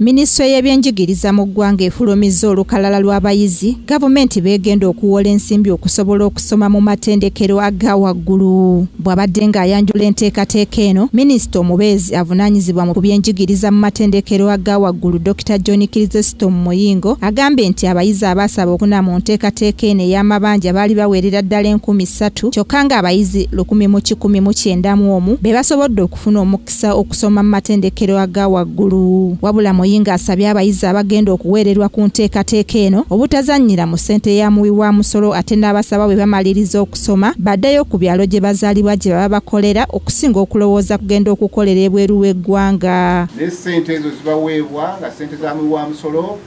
Minisitule y'ebyenjigiriza mu ggwanga efulumizza olukalala lw'abayizi gavumenti beegenda okuwola ensimbi okusobola okusoma mu matendekero aga waggulu. Bw'abadde ng'ayanjula enteekateeka eno, minisita omubeezi avunaanyizibwa mu byenjigiriza mu matendekero aga waggulu Dr. John Chrysostom Muyingo agambye nti abayizi abaasaba okuna mu nteekateeka eno ey'amabanja baali baweerera ddala 3,000 kyokka ng'abayizi 1,191 be basobodde okufuna omukisa okusoma mu matendekero aga waggulu. Wabula Muyingo asabye abayizi abagenda okuweererwa ku nteekateeka eno obutazannyira mu ssente ya muwi wa musolo ate n'abasaba bwe bamaliriza okusoma baddeyo ku byalo gye bazaalibwa gye baba bakolera okusinga okulowooza kugenda okukolera ebweru w'eggwanga. N'essente ezo zibaweebwa nga ssente za muwi wa musolo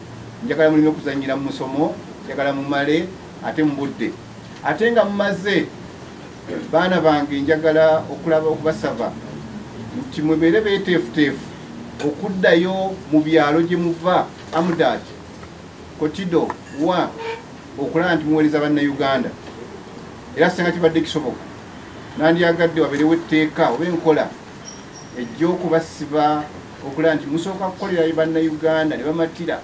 njagala mulime okuzannyira mu musomo njagala mumale ate mu budde ate nga mumaze baana bange njagala okulaba okubasaba nti mubeere beeteefuteefu okuddayo mu byalo gye muva Amudat Kotido wa okulaba nti muweereza bannayuganda era singa kibadde kisoboka nandyagadde wabeerewo etteeka oba enkola ejja okubasiba okulaba nti musooka kukolera bannayuganda ne bamatira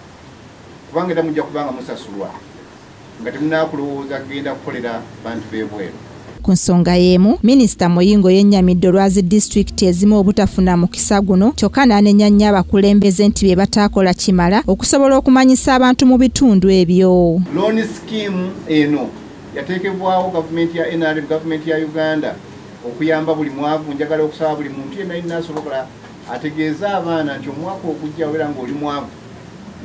kubanga era mujja kubanga musasulwa nga temunaakulowooza kugenda kukolera bantu b'ebweru. Ku nsonga y'emu, minisita Muyingo yennyamidde olwazi disitulikiti ezimu obutafuna mukisa guno kyokka n'anenya nnyo abakulembeze nti bye bataakola kimala okusobola okumanyisa abantu mu bitundu ebyo. Loan scheme eno yateekebwawo gavumenti ya NRM, gavumenti ya Uganda okuyamba buli mwavu. Njagala okusaba buli muntu yenna alina asobola ategeeza abaana nti omwaka ogujja obeera ng'oli mwavu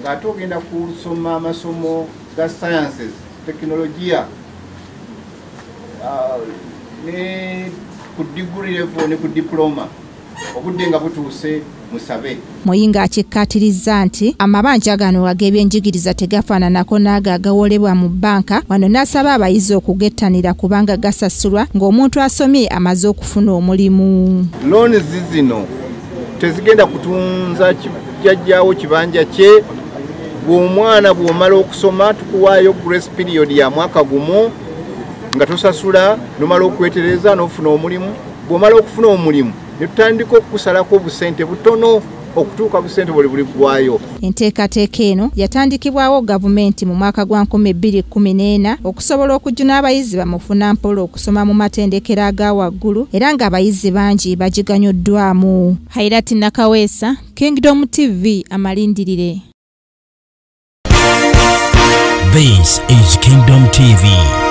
ng'ate ogenda kusoma amasomo ga sciences, tekinologiya ne ku degree level ne ku diploma obudde nga butuuse musabe. Muyingo akikkaatirizza nti amabanja gano ag'ebyenjigiriza tegafaananako n'ago agawolebwa mu bbanka wano n'asaba abayizi okugettanira kubanga gasasulwa ng'omuntu asomye amaze okufuna omulimu. Loans zino tezigenda kutunza jjajjaawo kibanja kye. Bw'omwana bw'omala okusoma tukuwaayo grace period ya mwaka gumu nga tosasula nomala okwetereza n'ofuna omulimu. Bw'omala okufuna omulimu ne tutandika okukusalako obusente butono okutuuka busente buli gwayo. Enteekateeka eno yatandikibwawo gavumenti mu mwaka gwa 2014 okusobola okujjuna abayizi bamufuna mpola okusoma mu matendekero aga waggulu era ng'abayizi bangi bagiganyuddwamu. Hairati Nakaweesa, Kingdom TV amalindirire. This is Kingdom TV.